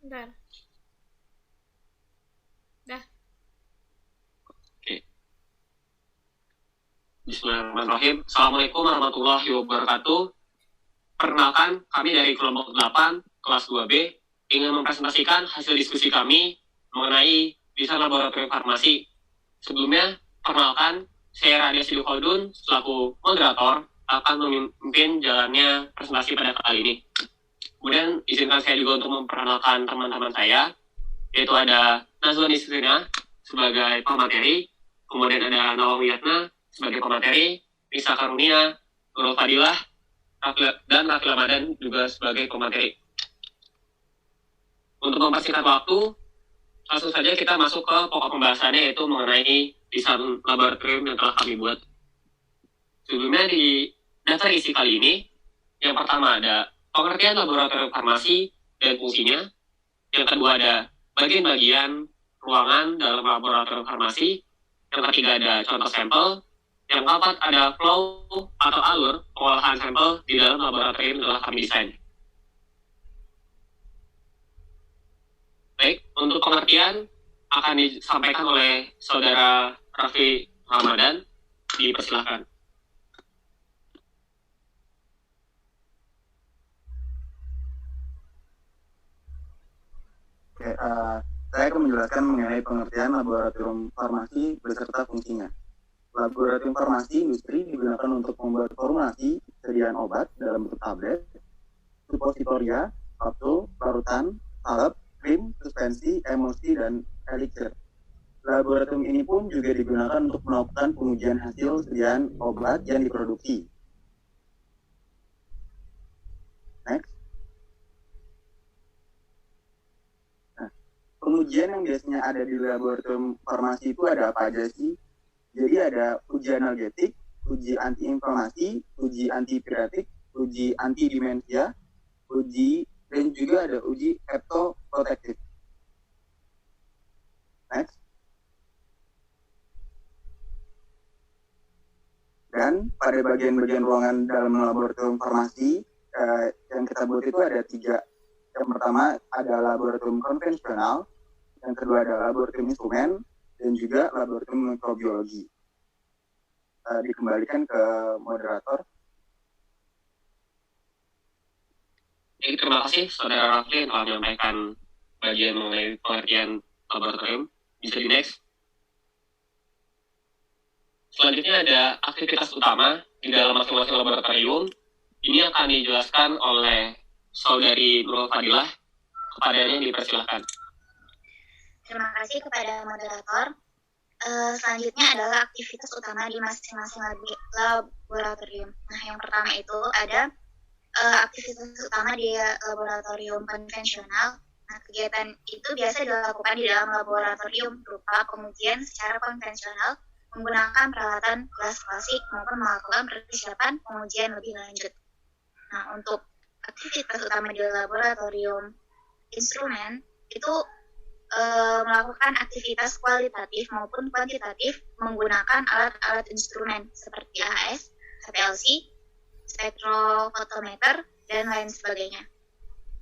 Bentar. Dah. Oke. Bismillahirrahmanirrahim. Assalamualaikum warahmatullahi wabarakatuh. Perkenalkan, kami dari kelompok 8, kelas 2B, ingin mempresentasikan hasil diskusi kami mengenai desain laboratorium farmasi. Sebelumnya, perkenalkan, saya Radia Sidu Khaldun, selaku moderator, akan memimpin jalannya presentasi pada kali ini. Kemudian, izinkan saya juga untuk memperkenalkan teman-teman saya, yaitu ada Nazwa Nisrina sebagai pemateri, kemudian ada Nawang Wiyatna sebagai pemateri, Risa Karunia, Nurul Fadilah, dan Raffi Ramadan juga sebagai pemateri. Untuk mempersingkat waktu, langsung saja kita masuk ke pokok pembahasannya, yaitu mengenai desain laboratorium yang telah kami buat. Sebelumnya di daftar isi kali ini, yang pertama ada pengertian laboratorium farmasi dan fungsinya. Yang kedua ada bagian-bagian ruangan dalam laboratorium farmasi. Yang ketiga ada contoh sampel. Yang keempat ada flow atau alur pengolahan sampel di dalam laboratorium yang telah kami desain. Baik, untuk pengertian akan disampaikan oleh Saudara Raffi Ramadan. Dipersilahkan. Oke, saya akan menjelaskan mengenai pengertian laboratorium farmasi beserta fungsinya. Laboratorium farmasi industri digunakan untuk membuat formulasi sediaan obat dalam bentuk tablet, suppositoria, kapsul, larutan, salep, krim, suspensi, emulsi, dan elixir. Laboratorium ini pun juga digunakan untuk melakukan pengujian hasil sediaan obat yang diproduksi. Next. Pengujian yang biasanya ada di laboratorium farmasi itu ada apa aja sih? Jadi ada uji analgetik, uji antiinflamasi, uji antipiretik, uji anti demensia, dan juga ada uji hepatoprotektif. Next. Dan pada bagian-bagian ruangan dalam laboratorium farmasi yang kita buat itu ada 3. Yang pertama ada laboratorium konvensional, yang kedua ada laboratorium instrumen, dan juga laboratorium mikrobiologi. Dikembalikan ke moderator. Jadi, terima kasih Saudara Raffi yang telah menyampaikan bagian mengenai pengertian laboratorium. Bisa di next. Selanjutnya ada aktivitas utama di dalam masing-masing laboratorium. Ini akan dijelaskan oleh Saudari Nurul Fadilah. Kepadanya dipersilahkan. Terima kasih kepada moderator. Selanjutnya adalah aktivitas utama di masing-masing laboratorium. Nah, yang pertama itu ada aktivitas utama di laboratorium konvensional. Nah, kegiatan itu biasa dilakukan di dalam laboratorium berupa pengujian secara konvensional menggunakan peralatan kelas klasik maupun melakukan persiapan pengujian lebih lanjut. Nah, untuk aktivitas utama di laboratorium instrumen itu melakukan aktivitas kualitatif maupun kuantitatif menggunakan alat-alat instrumen seperti AHS, HPLC, spektrofotometer, dan lain sebagainya.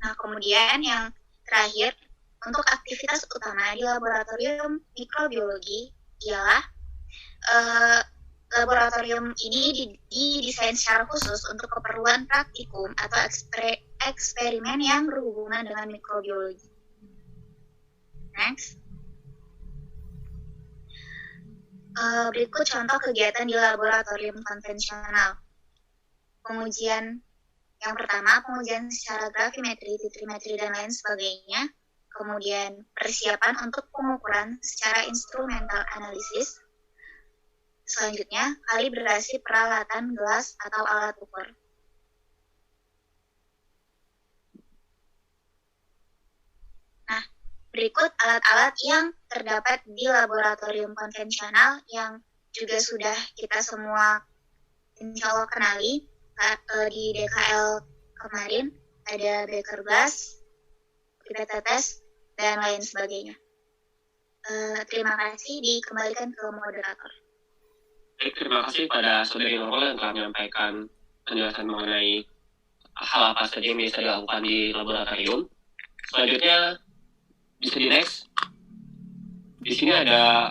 Nah, kemudian yang terakhir, untuk aktivitas utama di laboratorium mikrobiologi ialah laboratorium ini didesain secara khusus untuk keperluan praktikum atau eksperimen yang berhubungan dengan mikrobiologi. Next. Berikut contoh kegiatan di laboratorium konvensional. Pengujian yang pertama, pengujian secara gravimetri, titrimetri, dan lain sebagainya. Kemudian persiapan untuk pengukuran secara instrumental analisis. Selanjutnya, kalibrasi peralatan gelas atau alat ukur. Berikut alat-alat yang terdapat di laboratorium konvensional yang juga sudah kita semua insya Allah kenali di DKL kemarin. Ada beker glass, pipet tetes, dan lain sebagainya. Terima kasih, dikembalikan ke moderator. Terima kasih pada Saudari Nurul yang telah menyampaikan penjelasan mengenai hal apa saja yang bisa dilakukan di laboratorium. Selanjutnya Bisa di next. Di sini ada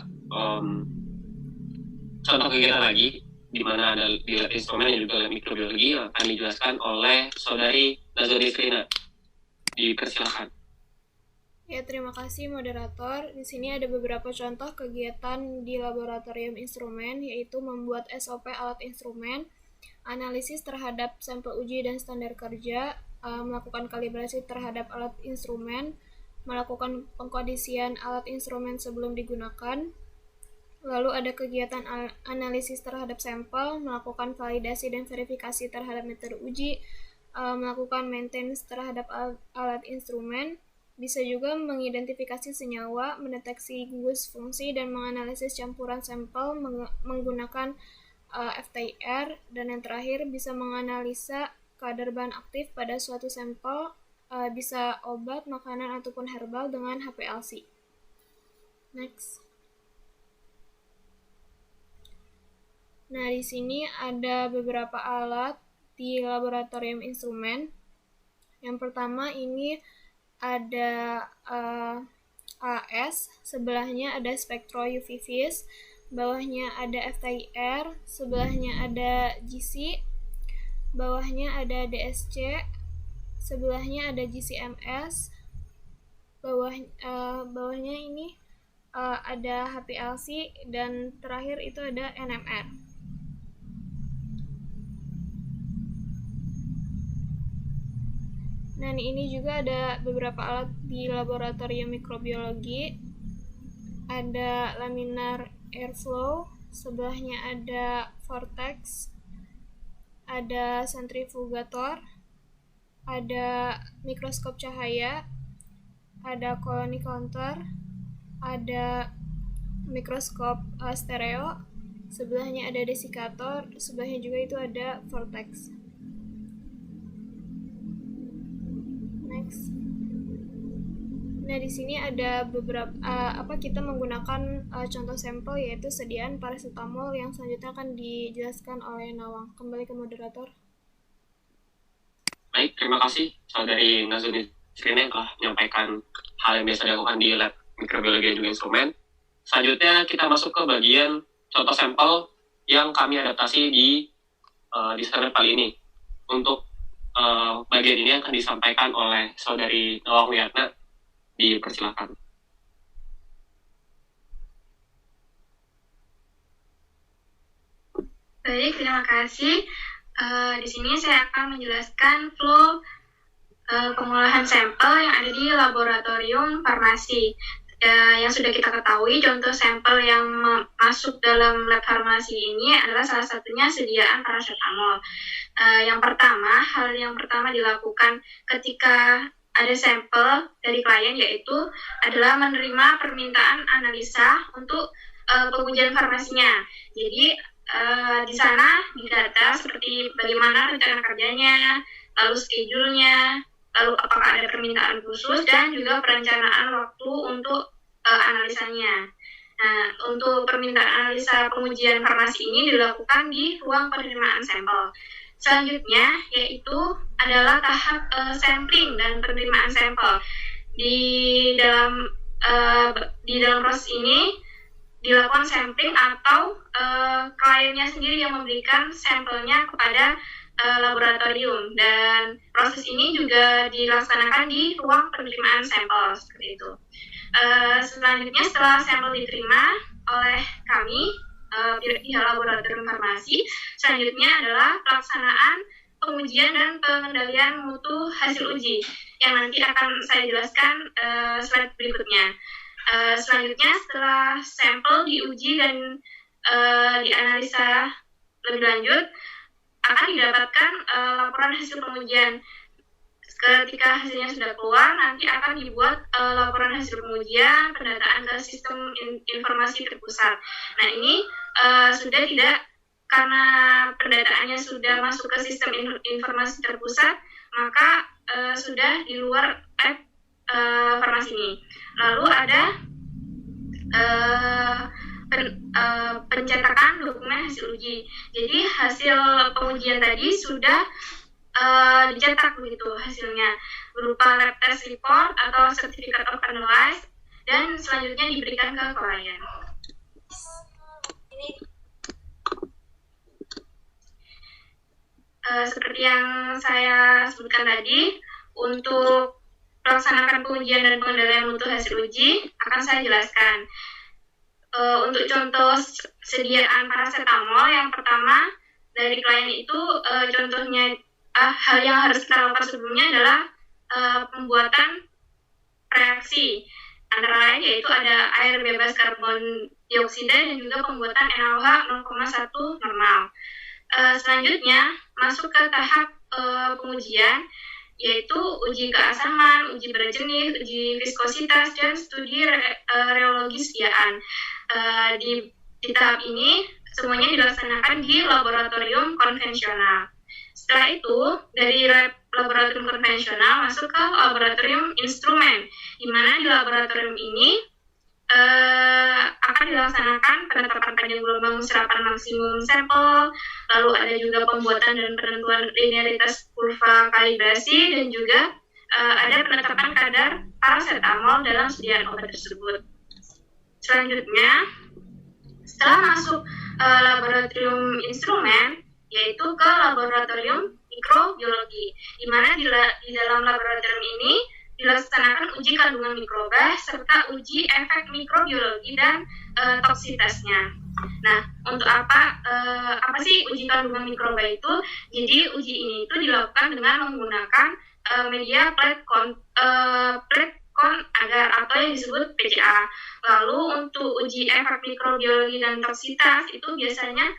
contoh kegiatan lagi, di mana ada di lab instrumen dan juga lab mikrobiologi yang akan dijelaskan oleh saudari Nazari Krina. Dipersilakan. Ya, terima kasih moderator. Di sini ada beberapa contoh kegiatan di laboratorium instrumen, yaitu membuat SOP alat instrumen, analisis terhadap sampel uji dan standar kerja, melakukan kalibrasi terhadap alat instrumen, melakukan pengkondisian alat instrumen sebelum digunakan. Lalu ada kegiatan analisis terhadap sampel, melakukan validasi dan verifikasi terhadap metode uji, melakukan maintenance terhadap alat instrumen, bisa juga mengidentifikasi senyawa, mendeteksi gugus fungsi, dan menganalisis campuran sampel menggunakan FTIR, dan yang terakhir bisa menganalisa kadar bahan aktif pada suatu sampel, bisa obat, makanan, ataupun herbal dengan HPLC. Next. Nah, di sini ada beberapa alat di laboratorium instrumen. Yang pertama ini ada AS, sebelahnya ada spektro UV vis, bawahnya ada FTIR, sebelahnya ada GC, bawahnya ada DSC, sebelahnya ada GCMS, bawahnya ini ada HPLC, dan terakhir itu ada NMR. Nah, ini juga ada beberapa alat di laboratorium mikrobiologi. Ada laminar airflow, sebelahnya ada vortex, ada centrifugator, ada mikroskop cahaya, ada colony counter, ada mikroskop stereo, sebelahnya ada desikator, sebelahnya juga itu ada vortex. Next. Nah, di sini ada beberapa kita menggunakan contoh sampel, yaitu sediaan paracetamol yang selanjutnya akan dijelaskan oleh Nawang. Kembali ke moderator. Baik, terima kasih saudari Nazari Krina yang telah menyampaikan hal yang biasa dilakukan di lab mikrobiologi dan juga instrumen. Selanjutnya kita masuk ke bagian contoh sampel yang kami adaptasi di standar kali ini. Untuk bagian ini akan disampaikan oleh saudari Nawang Wiyatna. Dipersilakan. Baik, terima kasih. Di sini saya akan menjelaskan flow pengolahan sampel yang ada di laboratorium farmasi. Yang sudah kita ketahui, contoh sampel yang masuk dalam lab farmasi ini adalah salah satunya sediaan paracetamol. Hal yang pertama dilakukan ketika ada sampel dari klien, yaitu adalah menerima permintaan analisa untuk pengujian farmasinya. Jadi di sana didata seperti bagaimana rencana kerjanya, lalu schedule-nya, lalu apakah ada permintaan khusus, dan juga perencanaan waktu untuk analisanya. Nah, untuk permintaan analisa pengujian farmasi ini dilakukan di ruang penerimaan sampel. Selanjutnya yaitu adalah tahap sampling dan penerimaan sampel. Di dalam proses ini dilakukan sampling atau kliennya sendiri yang memberikan sampelnya kepada laboratorium, dan proses ini juga dilaksanakan di ruang penerimaan sampel seperti itu. Selanjutnya setelah sampel diterima oleh kami pihak laboratorium farmasi, selanjutnya adalah pelaksanaan pengujian dan pengendalian mutu hasil uji yang nanti akan saya jelaskan slide berikutnya. Selanjutnya setelah sampel diuji dan dianalisa lebih lanjut, akan didapatkan laporan hasil pengujian. Ketika hasilnya sudah keluar, nanti akan dibuat laporan hasil pengujian, pendataan ke sistem informasi terpusat. Nah, ini sudah tidak, karena pendataannya sudah masuk ke sistem informasi terpusat, maka sudah di luar app farmasi ini. Lalu ada pencetakan dokumen hasil uji. Jadi hasil pengujian tadi sudah dicetak begitu hasilnya berupa lab test report atau certificate of analysis dan selanjutnya diberikan ke klien. Seperti yang saya sebutkan tadi, untuk melaksanakan pengujian dan pengendalian mutu hasil uji akan saya jelaskan. Untuk contoh sediaan paracetamol, yang pertama dari klien itu contohnya hal yang harus kita lakukan sebelumnya adalah pembuatan reaksi antara lain yaitu ada air bebas karbon dioksida dan juga pembuatan NaOH 0,1 normal. Selanjutnya masuk ke tahap pengujian yaitu uji keasaman, uji berat jenis, uji viskositas, dan studi reologi sediaan. Di tahap ini semuanya dilaksanakan di laboratorium konvensional. Setelah itu, dari laboratorium konvensional masuk ke laboratorium instrumen, di mana di laboratorium ini akan dilaksanakan penetapan panjang gelombang serapan maksimum sampel, lalu ada juga pembuatan dan penentuan linearitas kurva kalibrasi, dan juga ada penetapan kadar paracetamol dalam sediaan obat tersebut. Selanjutnya, setelah masuk laboratorium instrumen, yaitu ke laboratorium mikrobiologi, di mana di dalam laboratorium ini dilaksanakan uji kandungan mikroba serta uji efek mikrobiologi dan toksitasnya. Nah, untuk apa sih uji kandungan mikroba itu? Jadi uji ini itu dilakukan dengan menggunakan media plate agar atau yang disebut PCA. Lalu untuk uji efek mikrobiologi dan toksitas itu biasanya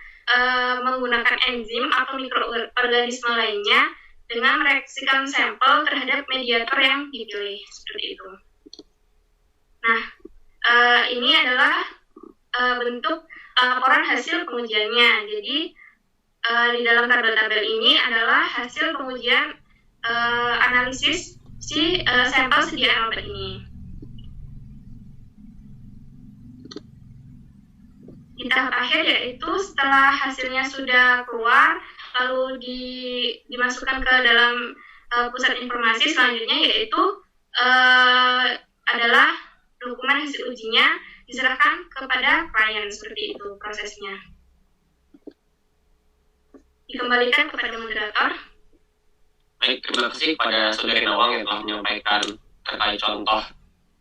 menggunakan enzim atau mikroorganisme lainnya dengan mereaksikan sampel terhadap mediator yang dipilih, seperti itu. Nah, ini adalah bentuk laporan hasil pengujiannya. Jadi, di dalam tabel-tabel ini adalah hasil pengujian analisis si sampel sediaan obat ini. Di tahap akhir yaitu setelah hasilnya sudah keluar, lalu dimasukkan ke dalam pusat informasi selanjutnya yaitu adalah dokumen hasil ujinya diserahkan kepada klien, seperti itu prosesnya. Dikembalikan kepada moderator. Baik, terima kasih kepada Saudari Nawang yang telah menyampaikan terkait contoh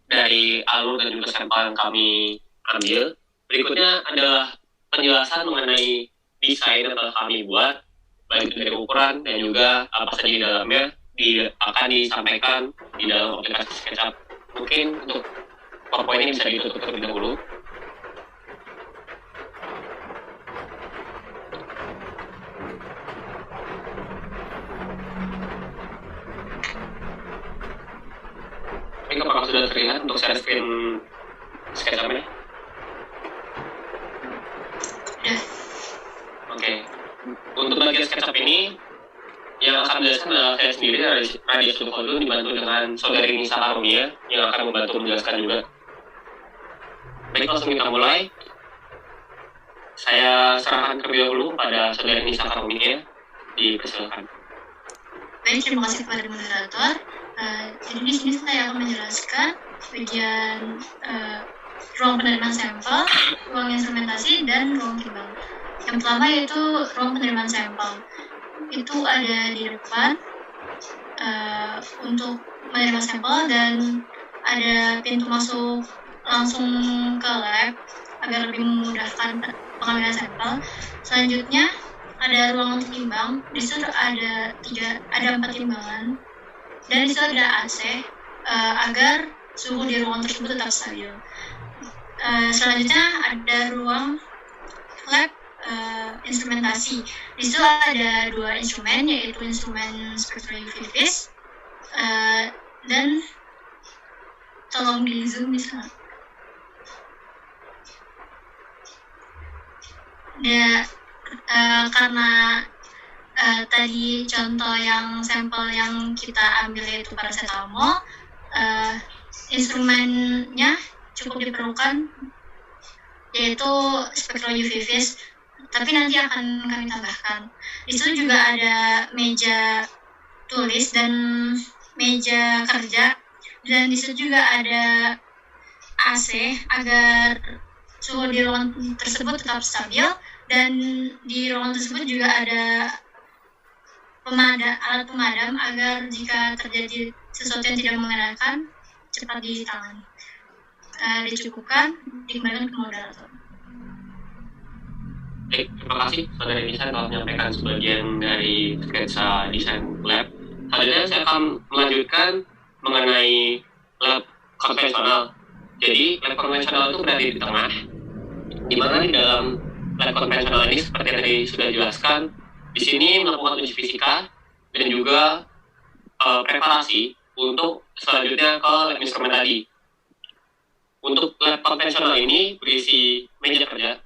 dari alur dan juga sampel yang kami ambil. Berikutnya adalah penjelasan mengenai desain yang telah kami buat, baik dari ukuran dan juga apa saja di dalamnya akan disampaikan di dalam aplikasi SketchUp. Mungkin untuk PowerPoint ini bisa ditutup terlebih dahulu. Baik, apakah sudah terlihat untuk share screen SketchUp ini? Oke. Untuk bagian SketchUp ini, yang akan menjelaskan adalah saya sendiri, Radia Sudokodo, dibantu dengan Saudari Nisa Karumia, yang akan membantu menjelaskan juga. Baik, langsung kita mulai. Saya serahkan terlebih dahulu kepada Saudari Nisa Karumia, dipersilakan. Baik, terima kasih kepada moderator. Jadi di sini saya akan menjelaskan bagian ruang penerimaan sampel, ruang instrumentasi, dan ruang timbang. Yang pertama yaitu ruang penerimaan sampel. Itu ada di depan untuk menerima sampel dan ada pintu masuk langsung ke lab agar lebih memudahkan pengambilan sampel. Selanjutnya ada ruangan timbang. Di situ ada 4 timbangan dan di situ ada AC agar suhu di ruangan tersebut tetap stabil. Selanjutnya ada ruang lab instrumentasi. Di situ ada 2 instrumen, yaitu instrumen spectral UV vis dan tolong di zoom bisa. Ya, karena tadi contoh yang sampel yang kita ambil yaitu paracetamol, instrumennya cukup diperlukan yaitu spectral UV vis, tapi nanti akan kami tambahkan. Di situ juga ada meja tulis dan meja kerja, dan di situ juga ada AC agar suhu di ruangan tersebut tetap stabil, dan di ruangan tersebut juga ada alat pemadam agar jika terjadi sesuatu yang tidak mengenakan cepat ditangani. Dicukupkan, dikembalikan ke moderator. Baik, terima kasih saudara Nisan telah menyampaikan sebagian dari sketsa desain lab. Selanjutnya saya akan melanjutkan mengenai lab konvensional. Jadi lab konvensional itu berada di tengah, di mana di dalam lab konvensional ini seperti yang tadi sudah dijelaskan, di sini melakukan uji fisika dan juga preparasi untuk selanjutnya ke lab instrumen tadi. Untuk lab konvensional ini berisi meja kerja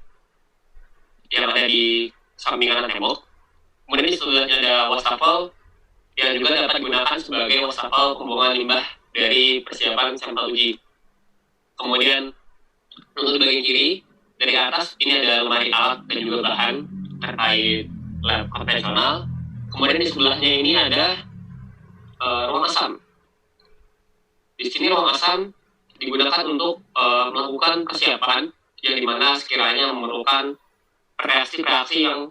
yang ada di samping kanan tembok. Kemudian di sebelahnya ada wastafel yang juga dapat digunakan sebagai wastafel pembuangan limbah dari persiapan sampel uji. Kemudian untuk bagian kiri dari atas ini ada lemari alat dan juga bahan terkait lab konvensional. Kemudian di sebelahnya ini ada ruang asam. Di sini ruang asam digunakan untuk melakukan persiapan yang dimana sekiranya memerlukan reaksi-reaksi yang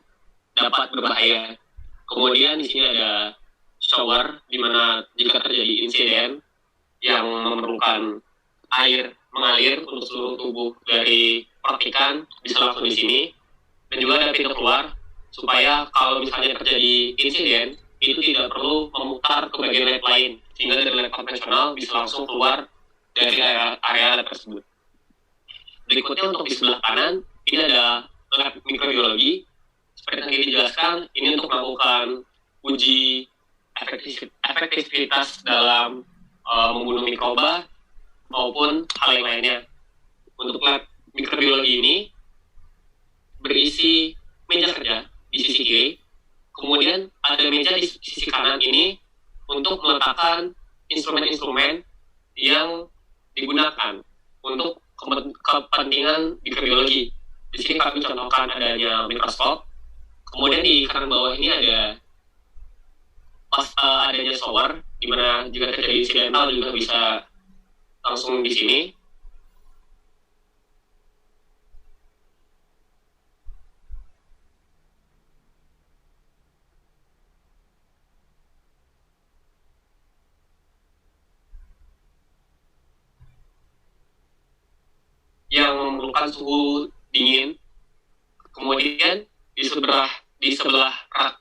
dapat berbahaya. Kemudian di sini ada shower di mana jika terjadi insiden yang memerlukan air mengalir untuk seluruh tubuh dari percikan bisa langsung di sini, dan juga ada pintu keluar supaya kalau misalnya terjadi insiden itu tidak perlu memutar ke bagian lab lain, sehingga dari lab konvensional bisa langsung keluar dari area lab tersebut. Berikutnya untuk di sebelah kanan ini ada lab mikrobiologi. Seperti yang tadi dijelaskan, ini untuk melakukan uji efektivitas dalam membunuh mikroba maupun hal yang lainnya. Untuk lab mikrobiologi ini berisi meja kerja di sisi kiri, kemudian ada meja di sisi kanan ini untuk meletakkan instrumen-instrumen yang digunakan untuk kepentingan mikrobiologi. Di sini kami contohkan adanya mikroskop. Kemudian di kanan bawah ini ada adanya shower, di mana jika terjadi insidental juga bisa langsung di sini. Yang memerlukan suhu dingin. Kemudian di sebelah rak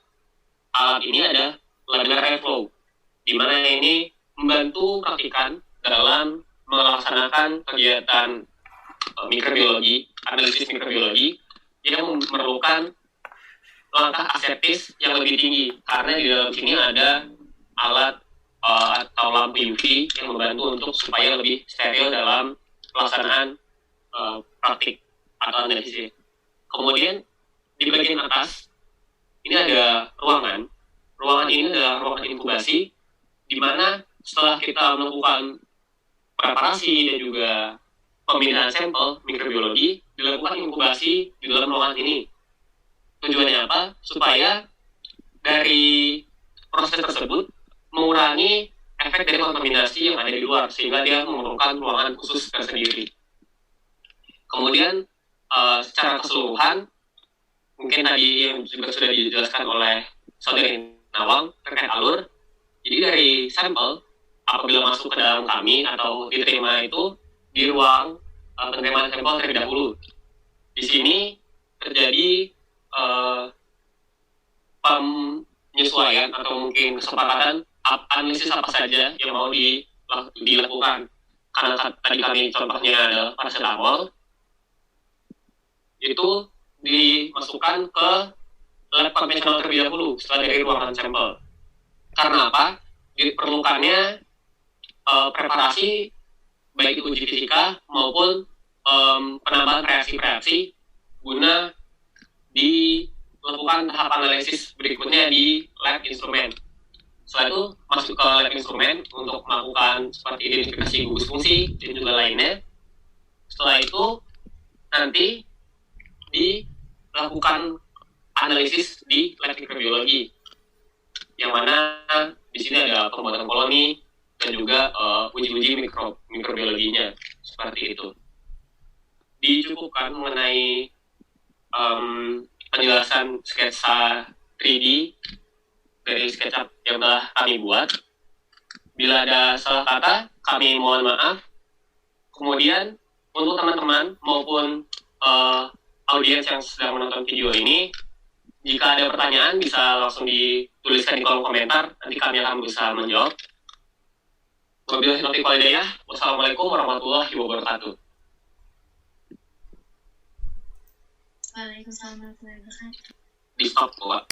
alat ini ada laminar airflow, di mana ini membantu praktikan dalam melaksanakan kegiatan mikrobiologi, analisis mikrobiologi yang memerlukan langkah aseptis yang lebih tinggi, karena di dalam sini ada alat atau lampu UV yang membantu untuk supaya lebih steril dalam pelaksanaan praktik atau analisis. Kemudian di bagian atas ini ada ruangan. Ruangan ini adalah ruangan inkubasi, di mana setelah kita melakukan preparasi dan juga pemindahan sampel mikrobiologi, dilakukan inkubasi di dalam ruangan ini. Tujuannya apa? Supaya dari proses tersebut mengurangi efek dari kontaminasi yang ada di luar, sehingga dia memerlukan ruangan khusus tersendiri. Kemudian secara keseluruhan, mungkin tadi yang juga sudah dijelaskan oleh Saudari Nawang terkait alur. Jadi dari sampel apabila masuk ke dalam kami atau diterima itu di ruang penerimaan sampel terlebih dahulu. Di sini terjadi penyesuaian atau mungkin kesepakatan analisis apa saja yang mau dilakukan. Karena tadi kami contohnya adalah paracetamol, itu dimasukkan ke lab konvensional terlebih dahulu setelah dari ruangan sampel. Karena apa? Diperlukannya preparasi baik itu uji fisika maupun penambahan reaksi-reaksi guna dilakukan tahap analisis berikutnya di lab instrumen. Setelah itu masuk ke lab instrumen untuk melakukan seperti identifikasi gugus fungsi dan juga lainnya. Setelah itu nanti dilakukan analisis di lab mikrobiologi. yang mana di sini ada pembuatan koloni dan juga uji-uji mikrobiologinya seperti itu. Dicukupkan mengenai penjelasan sketsa 3D dari SketchUp yang telah kami buat. Bila ada salah kata, kami mohon maaf. Kemudian untuk teman-teman maupun audiens yang sedang menonton video ini, jika ada pertanyaan bisa langsung dituliskan di kolom komentar, nanti kami akan berusaha menjawab. Wabillahi taufiq wal hidayah. Wassalamualaikum warahmatullahi wabarakatuh. Waalaikumsalam warahmatullahi wabarakatuh. Di stop, Pak.